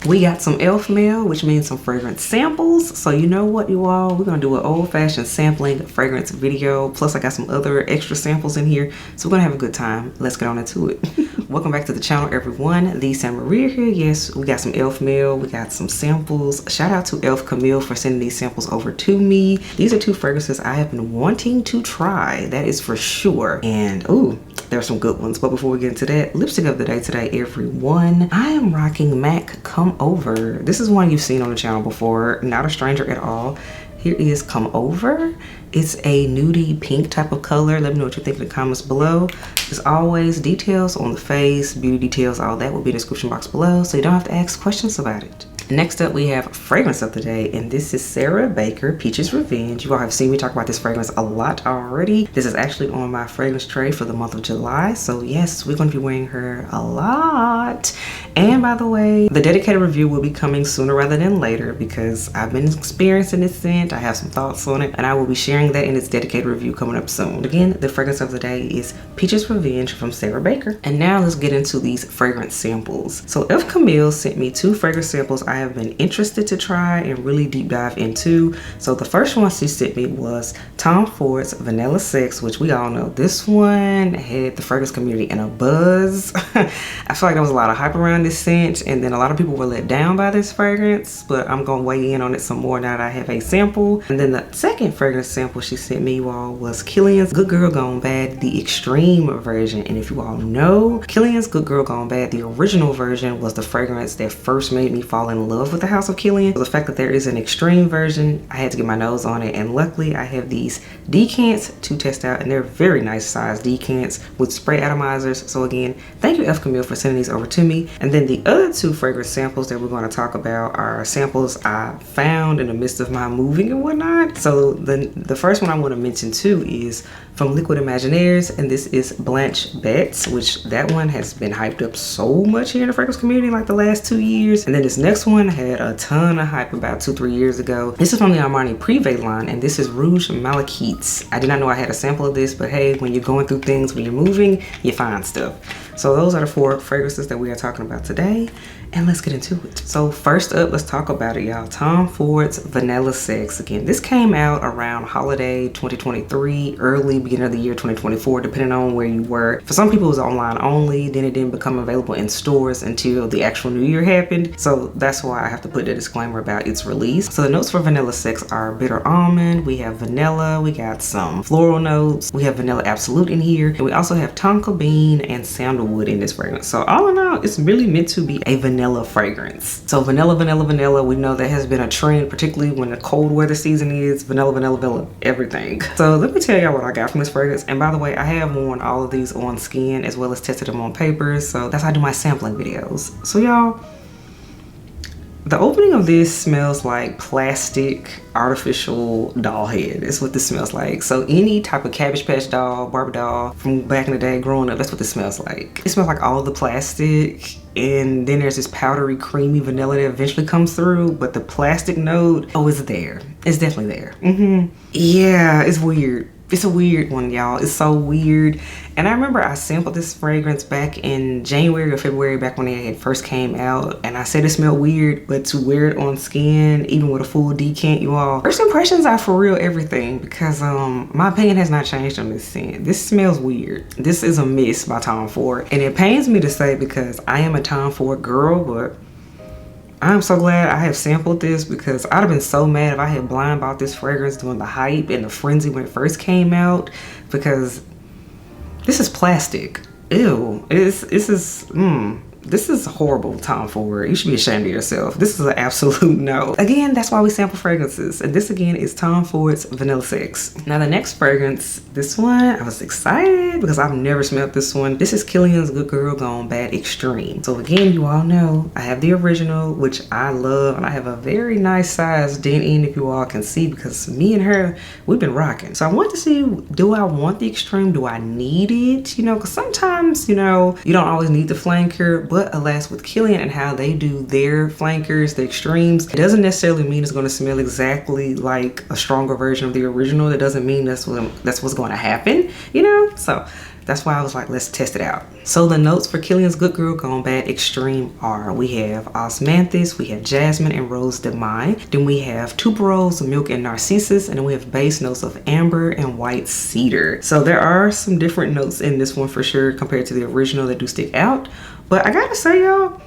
We got some elf mail, which means some fragrance samples. So you know what, you all, we're gonna do an old-fashioned sampling fragrance video. Plus I got some other extra samples in here, so we're gonna have a good time. Let's get on into it. Welcome back to the channel, everyone. The San Maria here. Yes, we got some elf mail, we got some samples. Shout out to Elf Camille for sending these samples over to me. These are two fragrances I have been wanting to try, that is for sure. And ooh, there are some good ones. But before we get into that, lipstick of the day today, everyone. I am rocking MAC Come Over. This is one you've seen on the channel before, not a stranger at all. Here is Come Over. It's a nudie pink type of color. Let me know what you think in the comments below. As always, details on the face, beauty details, all that will be in the description box below, so you don't have to ask questions about it. Next up, we have fragrance of the day, and this is Sarah Baker Peaches Revenge. You all have seen me talk about this fragrance a lot already. This is actually on my fragrance tray for the month of July, so yes, we're going to be wearing her a lot. And by the way, the dedicated review will be coming sooner rather than later because I've been experiencing this scent. I have some thoughts on it, and I will be sharing that in its dedicated review coming up soon. Again, the fragrance of the day is Peaches Revenge from Sarah Baker. And now let's get into these fragrance samples. So Elf Camille sent me two fragrance samples I have been interested to try and really deep dive into. So the first one she sent me was Tom Ford's Vanilla Sex, which we all know this one had the fragrance community in a buzz. I feel like there was a lot of hype around this scent, and then a lot of people were let down by this fragrance, but I'm gonna weigh in on it some more now that I have a sample. And then the second fragrance sample she sent me, you all, was Kilian's Good Girl Gone Bad, the extreme version. And if you all know, Kilian's Good Girl Gone Bad, the original version, was the fragrance that first made me fall in love with the House of Kilian. So the fact that there is an extreme version, I had to get my nose on it, and luckily I have these decants to test out, and they're very nice size decants with spray atomizers. So again, thank you F. Camille for sending these over to me. And then the other two fragrance samples that we're going to talk about are samples I found in the midst of my moving and whatnot. So the first one I want to mention too is from Liquid Imaginaires, and this is Blanche Betts, which that one has been hyped up so much here in the fragrance community like the last 2 years. And then this next one had a ton of hype about 2-3 years ago. This is from the Armani Privé line, and this is Rouge Malachites. I did not know I had a sample of this, but hey, when you're going through things, when you're moving, you find stuff. So those are the 4 fragrances that we are talking about today, and let's get into it. So first up, let's talk about it, y'all. Tom Ford's Vanilla Sex. Again, this came out around holiday 2023, early beginning of the year 2024, depending on where you were. For some people, it was online only, then it didn't become available in stores until the actual new year happened. So that's why I have to put the disclaimer about its release. So the notes for Vanilla Sex are bitter almond, we have vanilla, we got some floral notes, we have vanilla absolute in here, and we also have tonka bean and sandalwood in this fragrance. So all in all, it's really meant to be a vanilla fragrance. So vanilla, vanilla, vanilla, we know that has been a trend, particularly when the cold weather season is. Vanilla, vanilla, vanilla, everything. So let me tell y'all what I got from this fragrance. And by the way, I have worn all of these on skin as well as tested them on papers. So that's how I do my sampling videos. So y'all, the opening of this smells like plastic artificial doll head. That's what this smells like. So any type of Cabbage Patch doll, Barbie doll from back in the day growing up, that's what this smells like. It smells like all the plastic, and then there's this powdery creamy vanilla that eventually comes through, but the plastic note, oh, it's there. It's definitely there. Yeah, it's weird. It's a weird one, y'all. It's so weird. And I remember I sampled this fragrance back in January or February, back when it had first came out, and I said it smelled weird, but to wear it on skin, even with a full decant, you all, first impressions are for real everything, because my opinion has not changed on this scent. This smells weird. This is a miss by Tom Ford, and it pains me to say because I am a Tom Ford girl, but I'm so glad I have sampled this, because I'd have been so mad if I had blind bought this fragrance during the hype and the frenzy when it first came out, because this is plastic. Ew. This is horrible, Tom Ford. You should be ashamed of yourself. This is an absolute no. Again, that's why we sample fragrances. And this again is Tom Ford's Vanilla Sex. Now the next fragrance, this one, I was excited because I've never smelled this one. This is Kilian's Good Girl Gone Bad Extreme. So again, you all know I have the original, which I love, and I have a very nice size dent in, if you all can see, because me and her, we've been rocking. So I want to see, do I want the extreme? Do I need it? You know, because sometimes, you know, you don't always need the flanker, but alas, with Kilian and how they do their flankers, the extremes, it doesn't necessarily mean it's going to smell exactly like a stronger version of the original. It doesn't mean that's what's going to happen, you know? So That's why I was like, let's test it out. So the notes for Kilian's Good Girl Gone Bad Extreme are, we have osmanthus, we have jasmine and rose de mai, then we have tuberose, milk and narcissus, and then we have base notes of amber and white cedar. So there are some different notes in this one for sure compared to the original that do stick out. But I gotta say, y'all,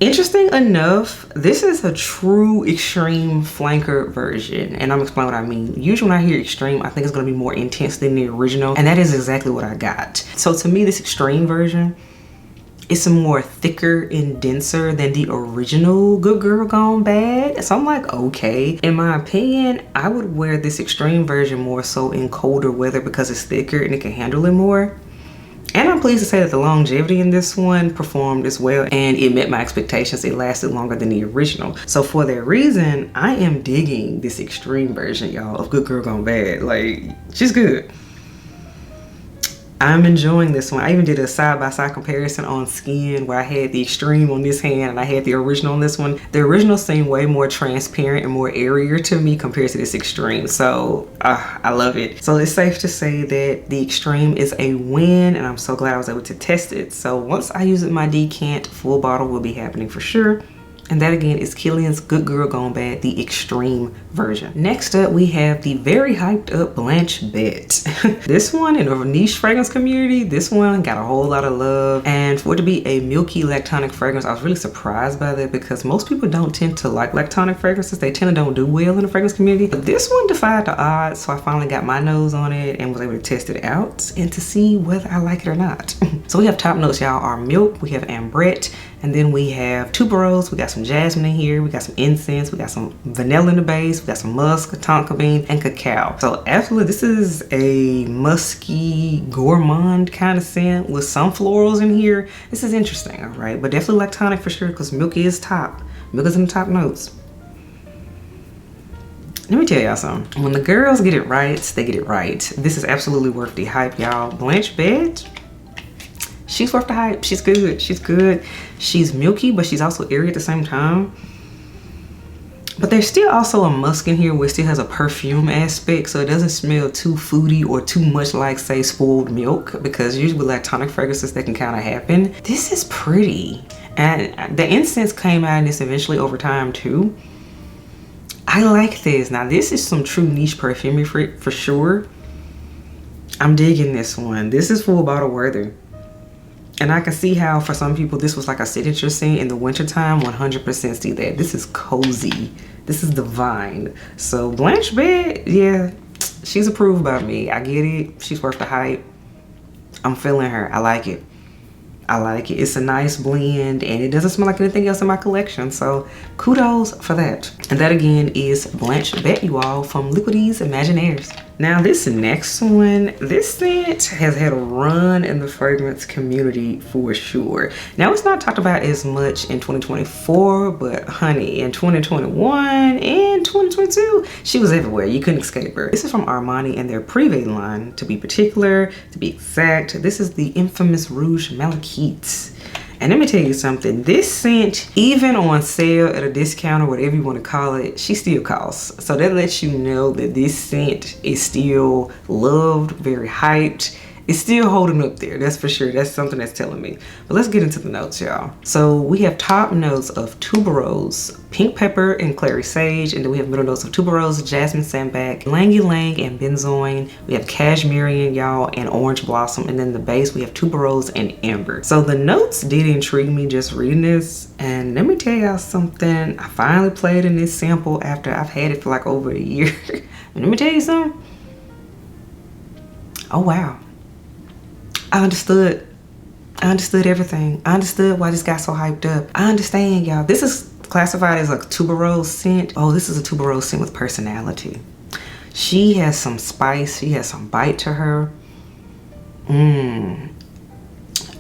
interesting enough, this is a true extreme flanker version, and I'm explaining what I mean. Usually when I hear extreme, I think it's going to be more intense than the original, and that is exactly what I got. So to me, this extreme version is more thicker and denser than the original Good Girl Gone Bad. So I'm like, okay. In my opinion, I would wear this extreme version more so in colder weather because it's thicker and it can handle it more. And I'm pleased to say that the longevity in this one performed as well, and it met my expectations. It lasted longer than the original. So for that reason, I am digging this extreme version, y'all, of Good Girl Gone Bad. Like, she's good. I'm enjoying this one. I even did a side-by-side comparison on skin where I had the extreme on this hand and I had the original on this one. The original seemed way more transparent and more airier to me compared to this extreme. So I love it. So it's safe to say that the extreme is a win, and I'm so glad I was able to test it. So once I use it in my decant, full bottle will be happening for sure. And that again is Kilian's Good Girl Gone Bad, the extreme version. Next up, we have the very hyped up Blanche Bet. This one in the niche fragrance community, this one got a whole lot of love. And for it to be a milky lactonic fragrance, I was really surprised by that because most people don't tend to like lactonic fragrances. They tend to don't do well in the fragrance community. But this one defied the odds, so I finally got my nose on it and was able to test it out and to see whether I like it or not. So we have top notes, y'all, are milk, we have ambrette, and then we have tuberose, we got some jasmine in here, we got some incense, we got some vanilla in the base, we got some musk, tonka bean, and cacao. So absolutely, this is a musky, gourmand kind of scent with some florals in here. This is interesting, all right? But definitely lactonic for sure because milk is top. Milk is in the top notes. Let me tell y'all something. When the girls get it right, they get it right. This is absolutely worth the hype, y'all. Blanche Bet, she's worth the hype. She's good. She's good. She's milky, but she's also airy at the same time. But there's still also a musk in here which still has a perfume aspect, so it doesn't smell too foody or too much like, say, spoiled milk, because usually with lactonic fragrances that can kind of happen. This is pretty. And the incense came out in this eventually over time too. I like this. Now this is some true niche perfumery for sure. I'm digging this one. This is full bottle worthy. And I can see how for some people this was like a signature scent in the wintertime. 100% see that. This is cozy. This is divine. So Blanche Bet, yeah, she's approved by me. I get it. She's worth the hype. I'm feeling her. I like it. I like it. It's a nice blend and it doesn't smell like anything else in my collection. So kudos for that. And that again is Blanche Bet, you all, from Liquides Imaginaires. Now this next one, this scent has had a run in the fragrance community for sure. Now it's not talked about as much in 2024, but honey, in 2021 and 2022, she was everywhere. You couldn't escape her. This is from Armani and their Privé line, to be particular, to be exact. This is the infamous Rouge Malachite. And let me tell you something, this scent, even on sale at a discount or whatever you want to call it, she still costs. So that lets you know that this scent is still loved, very hyped. It's still holding up there, that's for sure. That's something that's telling me. But let's get into the notes, y'all. So we have top notes of tuberose, pink pepper, and clary sage. And then we have middle notes of tuberose, jasmine sambac, ylang ylang, and benzoin. We have cashmerian, y'all, and orange blossom. And then the base, we have tuberose and amber. So the notes did intrigue me just reading this. And let me tell y'all something. I finally played in this sample after I've had it for like over a year. And let me tell you something. Oh, wow. I understood everything. I understood why this got so hyped up. I understand, y'all. This is classified as a tuberose scent. Oh, this is a tuberose scent with personality. She has some spice. She has some bite to her.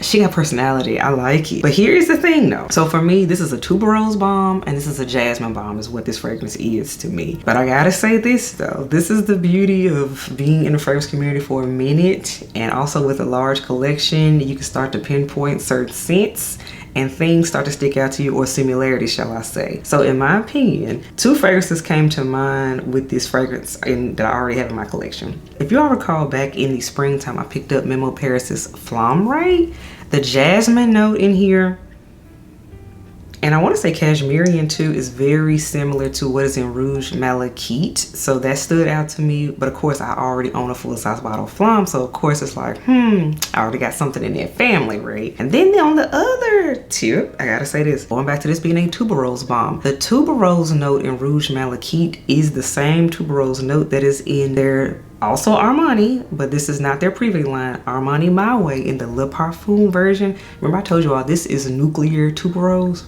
She got personality. I like it. But here's the thing though. So for me, this is a tuberose bomb and this is a jasmine bomb is what this fragrance is to me. But I gotta say this though. This is the beauty of being in the fragrance community for a minute, and also with a large collection, you can start to pinpoint certain scents and things start to stick out to you, or similarities, shall I say. So in my opinion, 2 fragrances came to mind with this fragrance that I already have in my collection. If you all recall, back in the springtime, I picked up Memo Paris's Flamme Ray. The jasmine note in here, and I want to say Cashmerian too, is very similar to what is in Rouge Malachite. So that stood out to me. But of course, I already own a full size bottle of Flamme. So of course it's like, I already got something in that family, right? And then on the other tip, I gotta say this, going back to this being a tuberose bomb. The tuberose note in Rouge Malachite is the same tuberose note that is in their also Armani, but this is not their preview line, Armani My Way, in the Le Parfum version. Remember I told you all this is nuclear tuberose?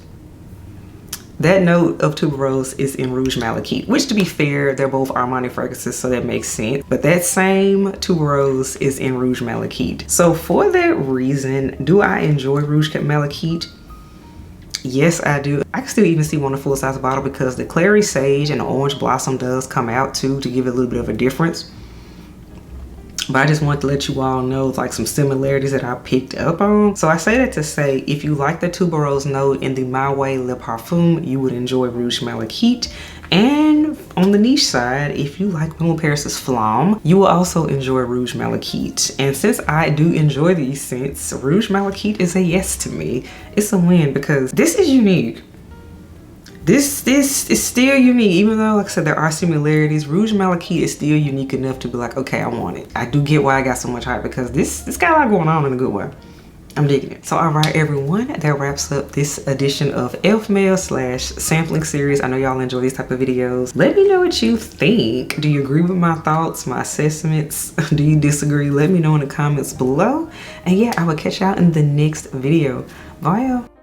That note of tuberose is in Rouge Malachite, which to be fair, they're both Armani fragrances, so that makes sense. But that same tuberose is in Rouge Malachite. So for that reason, do I enjoy Rouge Malachite? Yes, I do. I can still even see one in a full size bottle because the Clary Sage and the Orange Blossom does come out too, to give it a little bit of a difference. But I just want to let you all know like some similarities that I picked up on. So I say that to say, if you like the tuberose note in the My Way Le Parfum, you would enjoy Rouge Malachite. And on the niche side, if you like Memo Paris's Flamme, you will also enjoy Rouge Malachite. And since I do enjoy these scents, Rouge Malachite is a yes to me. It's a win because this is unique. This is still unique, even though, like I said, there are similarities. Rouge Malachite is still unique enough to be like, okay, I want it. I do get why I got so much hype because this got a lot going on in a good way. I'm digging it. So all right, everyone, that wraps up this edition of Elf Mail / sampling series. I know y'all enjoy these type of videos. Let me know what you think. Do you agree with my thoughts, my assessments? Do you disagree? Let me know in the comments below. And yeah, I will catch y'all in the next video. Bye, y'all.